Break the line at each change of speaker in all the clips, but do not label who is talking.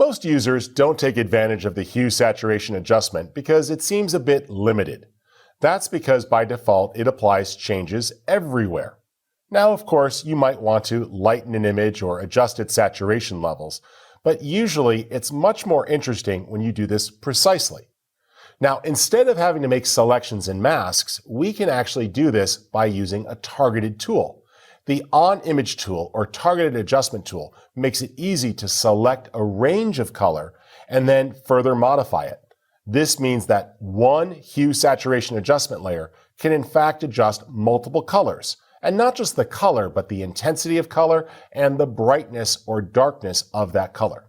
Most users don't take advantage of the hue saturation adjustment because it seems a bit limited. That's because by default it applies changes everywhere. Now, of course, you might want to lighten an image or adjust its saturation levels, but usually it's much more interesting when you do this precisely. Now, instead of having to make selections in masks, we can actually do this by using a targeted tool. The On-Image tool or targeted adjustment tool makes it easy to select a range of color and then further modify it. This means that one hue saturation adjustment layer can in fact adjust multiple colors, and not just the color, but the intensity of color and the brightness or darkness of that color.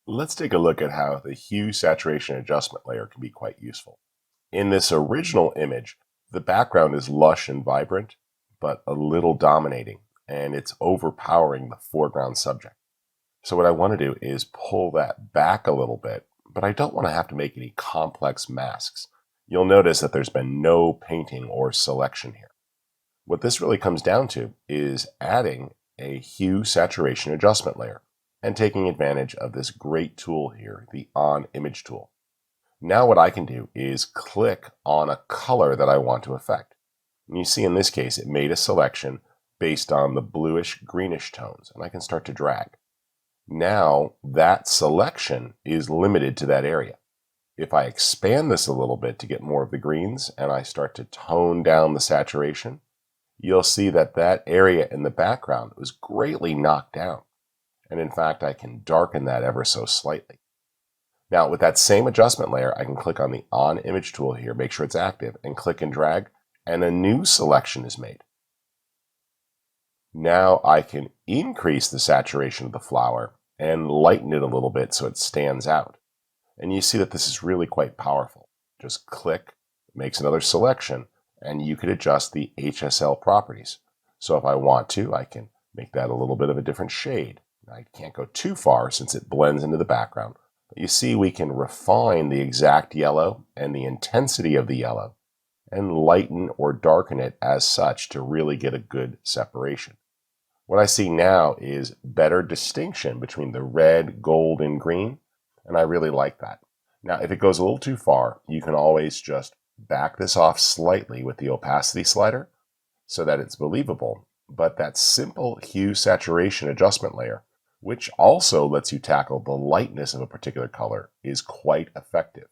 Let's take a look at how the hue saturation adjustment layer can be quite useful. In this original image, the background is lush and vibrant, but a little dominating, and it's overpowering the foreground subject. So what I want to do is pull that back a little bit, but I don't want to have to make any complex masks. You'll notice that there's been no painting or selection here. What this really comes down to is adding a hue saturation adjustment layer and taking advantage of this great tool here, the On-Image tool. Now what I can do is click on a color that I want to affect. And you see in this case, it made a selection based on the bluish greenish tones, and I can start to drag. Now that selection is limited to that area. If I expand this a little bit to get more of the greens and I start to tone down the saturation, you'll see that that area in the background was greatly knocked down. And in fact, I can darken that ever so slightly. Now with that same adjustment layer, I can click on the On-Image tool here, make sure it's active, and click and drag, and a new selection is made. Now I can increase the saturation of the flower and lighten it a little bit so it stands out. And you see that this is really quite powerful. Just click, makes another selection, and you could adjust the HSL properties. So if I want to, I can make that a little bit of a different shade. I can't go too far since it blends into the background. But you see we can refine the exact yellow and the intensity of the yellow and lighten or darken it as such to really get a good separation. What I see now is better distinction between the red, gold, and green, and I really like that. Now, if it goes a little too far, you can always just back this off slightly with the opacity slider so that it's believable, but that simple hue saturation adjustment layer, which also lets you tackle the lightness of a particular color, is quite effective.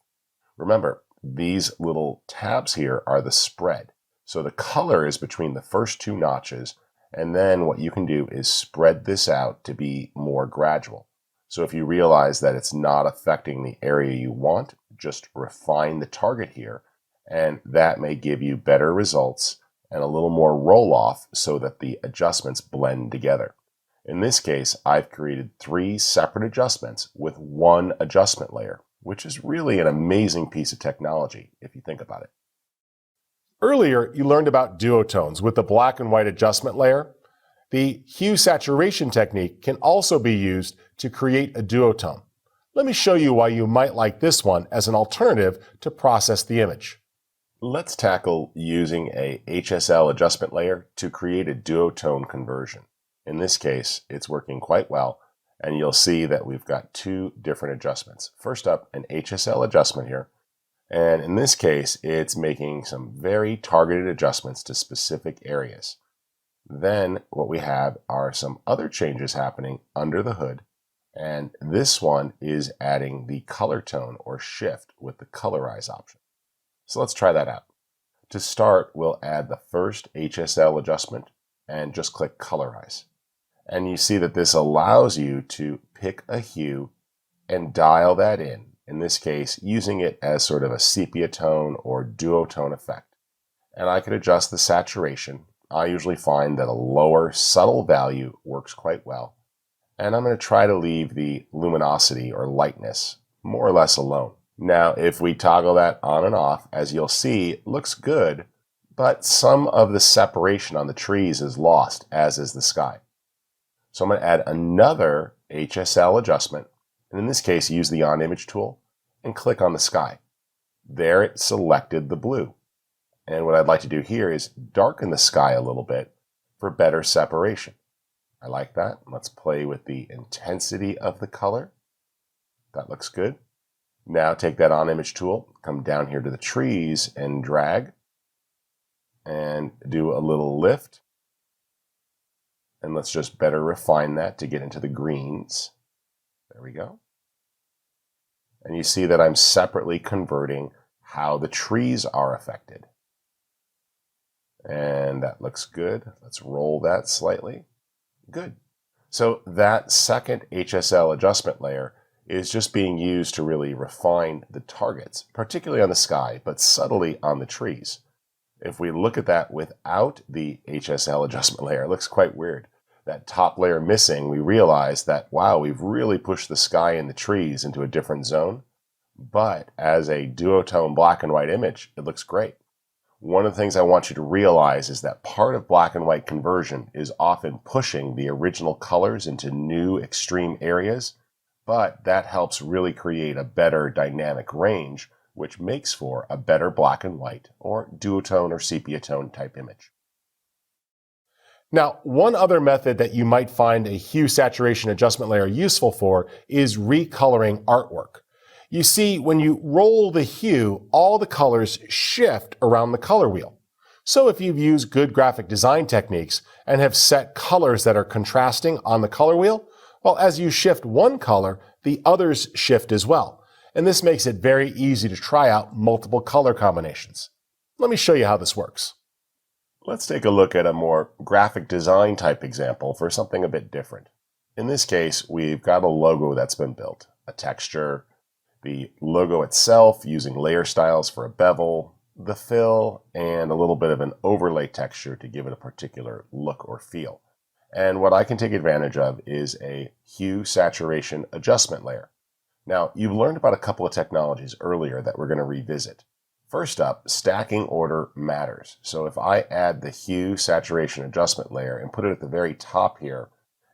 Remember, these little tabs here are the spread. So the color is between the first two notches, and then what you can do is spread this out to be more gradual. So if you realize that it's not affecting the area you want, just refine the target here, and that may give you better results and a little more roll off so that the adjustments blend together. In this case, I've created 3 separate adjustments with one adjustment layer, which is really an amazing piece of technology if you think about it. Earlier, you learned about duotones with the black and white adjustment layer. The hue saturation technique can also be used to create a duotone. Let me show you why you might like this one as an alternative to process the image. Let's tackle using a HSL adjustment layer to create a duotone conversion. In this case, it's working quite well, and you'll see that we've got 2 different adjustments. First up, an HSL adjustment here, and in this case, it's making some very targeted adjustments to specific areas. Then what we have are some other changes happening under the hood, and this one is adding the color tone or shift with the colorize option. So let's try that out. To start, we'll add the first HSL adjustment and just click colorize. And you see that this allows you to pick a hue and dial that in this case, using it as sort of a sepia tone or duotone effect. And I could adjust the saturation. I usually find that a lower subtle value works quite well. And I'm going to try to leave the luminosity or lightness more or less alone. Now, if we toggle that on and off, as you'll see, it looks good, but some of the separation on the trees is lost, as is the sky. So I'm going to add another HSL adjustment, and in this case, use the On-Image tool and click on the sky. There it selected the blue. And what I'd like to do here is darken the sky a little bit for better separation. I like that. Let's play with the intensity of the color. That looks good. Now take that on image tool, come down here to the trees and drag and do a little lift. And let's just better refine that to get into the greens. There we go. And you see that I'm separately converting how the trees are affected. And that looks good. Let's roll that slightly. Good. So that second HSL adjustment layer is just being used to really refine the targets, particularly on the sky, but subtly on the trees. If we look at that without the HSL adjustment layer, it looks quite weird. That top layer missing, we realize that, wow, we've really pushed the sky and the trees into a different zone. But as a duotone black and white image, it looks great. One of the things I want you to realize is that part of black and white conversion is often pushing the original colors into new extreme areas, but that helps really create a better dynamic range, which makes for a better black and white or duotone or sepia tone type image. Now, one other method that you might find a hue saturation adjustment layer useful for is recoloring artwork. You see, when you roll the hue, all the colors shift around the color wheel. So if you've used good graphic design techniques and have set colors that are contrasting on the color wheel, well, as you shift one color, the others shift as well. And this makes it very easy to try out multiple color combinations. Let me show you how this works. Let's take a look at a more graphic design type example for something a bit different. In this case, we've got a logo that's been built, a texture, the logo itself using layer styles for a bevel, the fill, and a little bit of an overlay texture to give it a particular look or feel. And what I can take advantage of is a hue saturation adjustment layer. Now, you've learned about a couple of technologies earlier that we're going to revisit. First up, stacking order matters. So if I add the hue saturation adjustment layer and put it at the very top here,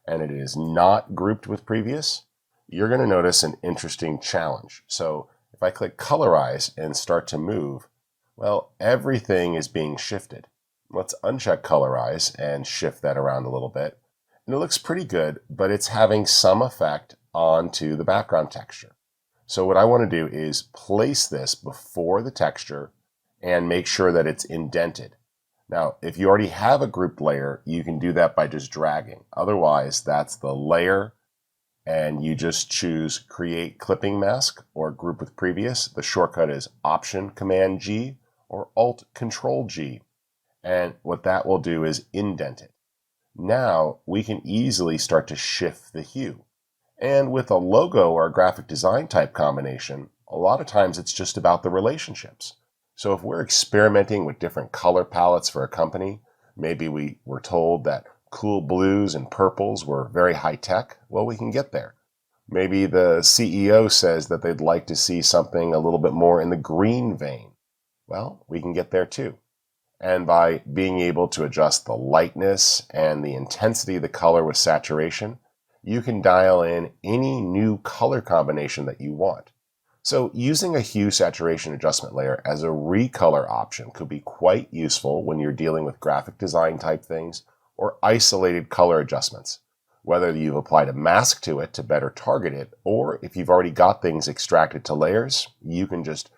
and it is not grouped with previous, you're going to notice an interesting challenge. So if I click colorize and start to move, well, everything is being shifted. Let's uncheck colorize and shift that around a little bit. And it looks pretty good, but it's having some effect onto the background texture. So what I want to do is place this before the texture and make sure that it's indented. Now, if you already have a grouped layer, you can do that by just dragging. Otherwise, that's the layer, and you just choose Create Clipping Mask or Group with Previous. The shortcut is Option Command G or Alt Control G. And what that will do is indent it. Now, we can easily start to shift the hue. And with a logo or a graphic design type combination, a lot of times it's just about the relationships. So if we're experimenting with different color palettes for a company, maybe we were told that cool blues and purples were very high tech, well, we can get there. Maybe the CEO says that they'd like to see something a little bit more in the green vein. Well, we can get there too. And by being able to adjust the lightness and the intensity of the color with saturation, you can dial in any new color combination that you want. So using a hue saturation adjustment layer as a recolor option could be quite useful when you're dealing with graphic design type things or isolated color adjustments. Whether you've applied a mask to it to better target it, or if you've already got things extracted to layers, you can just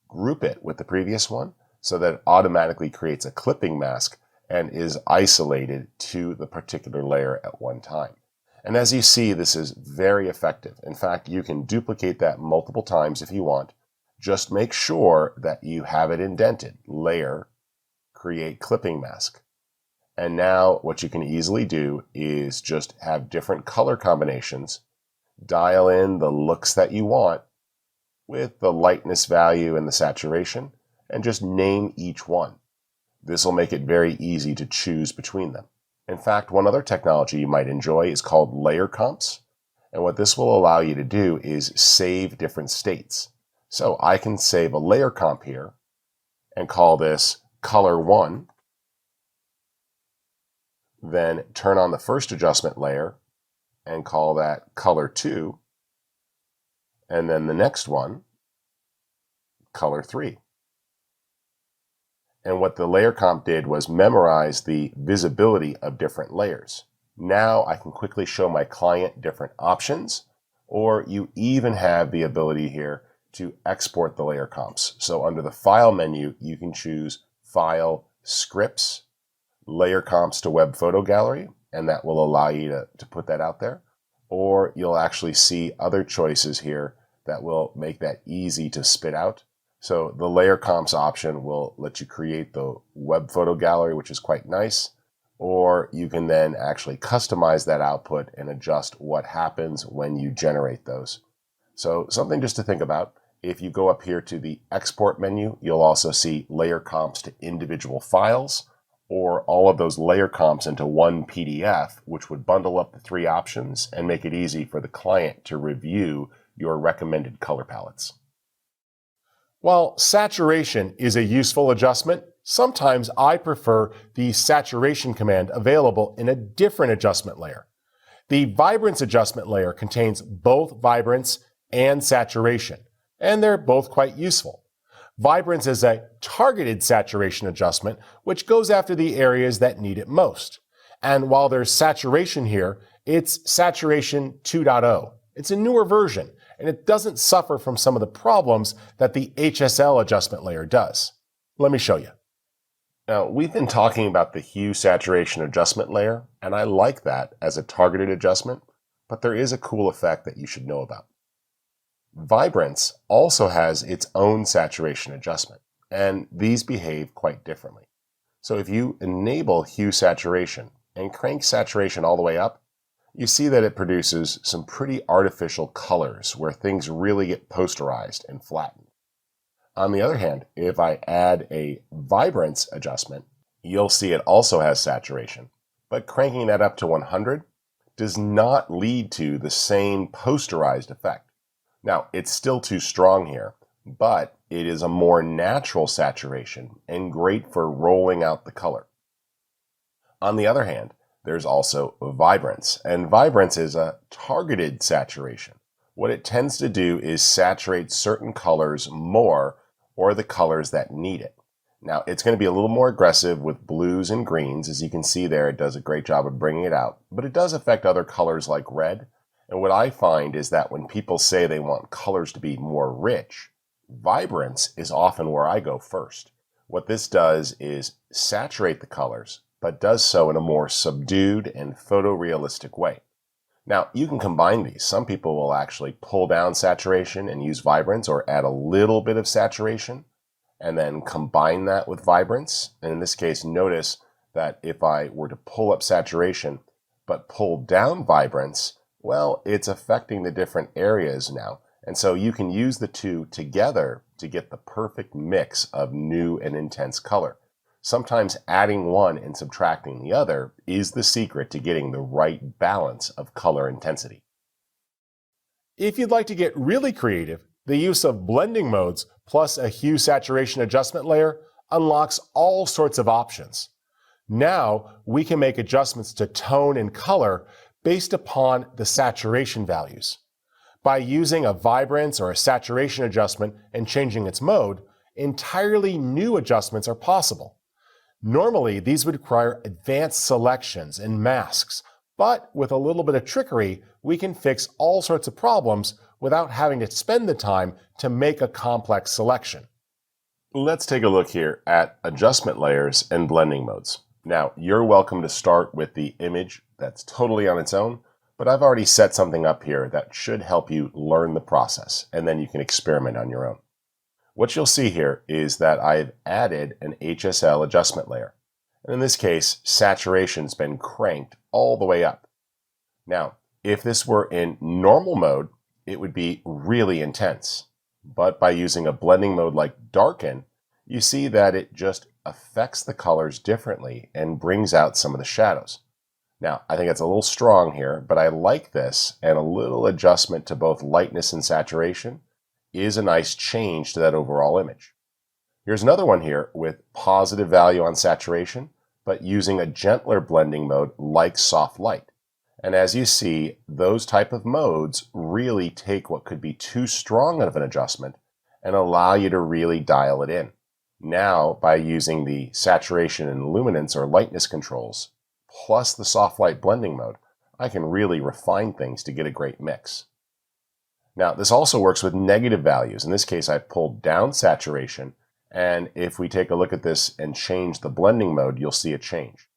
group it with the previous one so that it automatically creates a clipping mask and is isolated to the particular layer at one time. And as you see, this is very effective. In fact, you can duplicate that multiple times if you want. Just make sure that you have it indented. Layer, create clipping mask. And now what you can easily do is just have different color combinations, dial in the looks that you want with the lightness value and the saturation, and just name each one. This will make it very easy to choose between them. In fact, one other technology you might enjoy is called layer comps. And what this will allow you to do is save different states. So I can save a layer comp here and call this color 1. Then turn on the first adjustment layer and call that color 2. And then the next one, color 3. And what the layer comp did was memorize the visibility of different layers. Now I can quickly show my client different options or you even have the ability here to export the layer comps. So under the File menu, you can choose File, Scripts, Layer Comps to Web Photo Gallery, and that will allow you to put that out there. Or you'll actually see other choices here that will make that easy to spit out. So the Layer Comps option will let you create the Web Photo Gallery, which is quite nice. Or you can then actually customize that output and adjust what happens when you generate those. So something just to think about. If you go up here to the Export menu, you'll also see layer comps to individual files, or all of those layer comps into one PDF, which would bundle up the three options and make it easy for the client to review your recommended color palettes. While saturation is a useful adjustment, sometimes I prefer the saturation command available in a different adjustment layer. The vibrance adjustment layer contains both vibrance and saturation, and they're both quite useful. Vibrance is a targeted saturation adjustment, which goes after the areas that need it most. And while there's saturation here, it's saturation 2.0. It's a newer version, and it doesn't suffer from some of the problems that the HSL adjustment layer does. Let me show you. Now, we've been talking about the hue saturation adjustment layer, and I like that as a targeted adjustment, but there is a cool effect that you should know about. Vibrance also has its own saturation adjustment, and these behave quite differently. So if you enable hue saturation and crank saturation all the way up, you see that it produces some pretty artificial colors where things really get posterized and flattened. On the other hand, if I add a vibrance adjustment, you'll see it also has saturation, but cranking that up to 100 does not lead to the same posterized effect. Now, it's still too strong here, but it is a more natural saturation and great for rolling out the color. On the other hand, there's also vibrance, and vibrance is a targeted saturation. What it tends to do is saturate certain colors more, or the colors that need it. Now, it's going to be a little more aggressive with blues and greens. As you can see there, it does a great job of bringing it out, but it does affect other colors like red. And what I find is that when people say they want colors to be more rich, vibrance is often where I go first. What this does is saturate the colors, but does so in a more subdued and photorealistic way. Now, you can combine these. Some people will actually pull down saturation and use vibrance, or add a little bit of saturation and then combine that with vibrance. And in this case, notice that if I were to pull up saturation but pull down vibrance, well, it's affecting the different areas now. And so you can use the two together to get the perfect mix of new and intense color. Sometimes adding one and subtracting the other is the secret to getting the right balance of color intensity. If you'd like to get really creative, the use of blending modes plus a hue saturation adjustment layer unlocks all sorts of options. Now we can make adjustments to tone and color based upon the saturation values. By using a vibrance or a saturation adjustment and changing its mode, entirely new adjustments are possible. Normally, these would require advanced selections and masks, but with a little bit of trickery, we can fix all sorts of problems without having to spend the time to make a complex selection. Let's take a look here at adjustment layers and blending modes. Now, you're welcome to start with the image that's totally on its own, but I've already set something up here that should help you learn the process, and then you can experiment on your own. What you'll see here is that I've added an HSL adjustment layer. And in this case, saturation's been cranked all the way up. Now, if this were in normal mode, it would be really intense. But by using a blending mode like darken, you see that it just affects the colors differently and brings out some of the shadows. Now, I think it's a little strong here, but I like this, and a little adjustment to both lightness and saturation is a nice change to that overall image. Here's another one here with positive value on saturation, but using a gentler blending mode like soft light. And as you see, those type of modes really take what could be too strong of an adjustment and allow you to really dial it in. Now, by using the saturation and luminance or lightness controls, plus the soft light blending mode, I can really refine things to get a great mix. Now, this also works with negative values. In this case, I pulled down saturation, and if we take a look at this and change the blending mode, you'll see a change.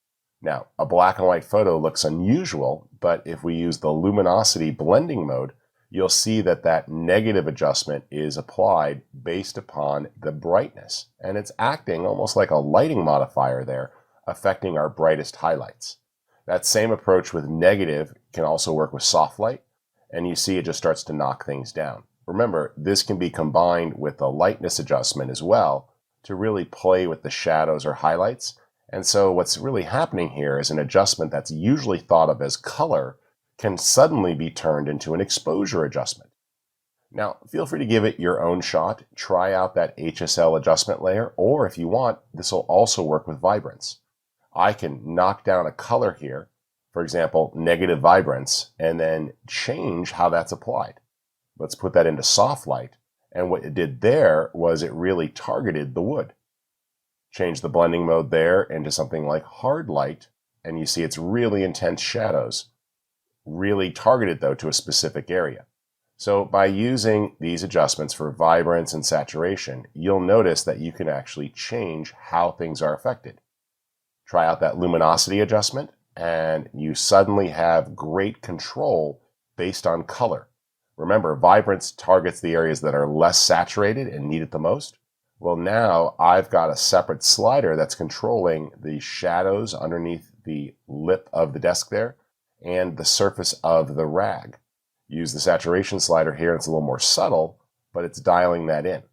Now, a black and white photo looks unusual, but if we use the luminosity blending mode, you'll see that that negative adjustment is applied based upon the brightness, and it's acting almost like a lighting modifier there, affecting our brightest highlights. That same approach with negative can also work with soft light, and you see it just starts to knock things down. Remember, this can be combined with the lightness adjustment as well to really play with the shadows or highlights. And so what's really happening here is an adjustment that's usually thought of as color can suddenly be turned into an exposure adjustment. Now, feel free to give it your own shot. Try out that HSL adjustment layer, or if you want, this will also work with vibrance. I can knock down a color here, for example, negative vibrance, and then change how that's applied. Let's put that into soft light, and what it did there was it really targeted the wood. Change the blending mode there into something like hard light, and you see it's really intense shadows, really targeted though to a specific area. So by using these adjustments for vibrance and saturation, you'll notice that you can actually change how things are affected. Try out that luminosity adjustment, and you suddenly have great control based on color. Remember, vibrance targets the areas that are less saturated and need it the most. Well, now I've got a separate slider that's controlling the shadows underneath the lip of the desk there and the surface of the rag. Use the saturation slider here, it's a little more subtle, but it's dialing that in.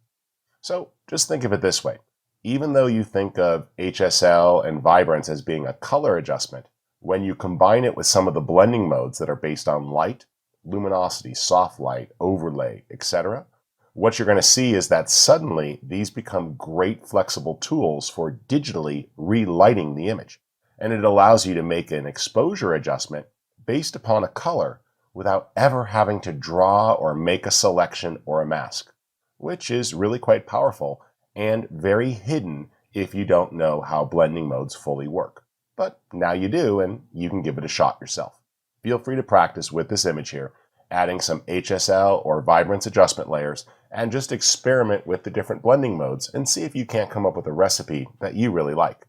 So just think of it this way. Even though you think of HSL and vibrance as being a color adjustment, when you combine it with some of the blending modes that are based on light, luminosity, soft light, overlay, etc., what you're going to see is that suddenly these become great flexible tools for digitally relighting the image. And it allows you to make an exposure adjustment based upon a color without ever having to draw or make a selection or a mask, which is really quite powerful and very hidden if you don't know how blending modes fully work. But now you do, and you can give it a shot yourself. Feel free to practice with this image here, adding some HSL or vibrance adjustment layers, and just experiment with the different blending modes and see if you can't come up with a recipe that you really like.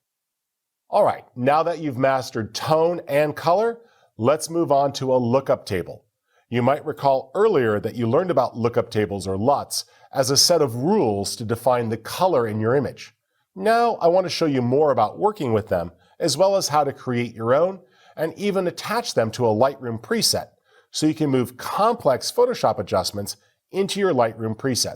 All right, now that you've mastered tone and color, let's move on to a lookup table. You might recall earlier that you learned about lookup tables or LUTs as a set of rules to define the color in your image. Now I want to show you more about working with them, as well as how to create your own and even attach them to a Lightroom preset so you can move complex Photoshop adjustments into your Lightroom preset.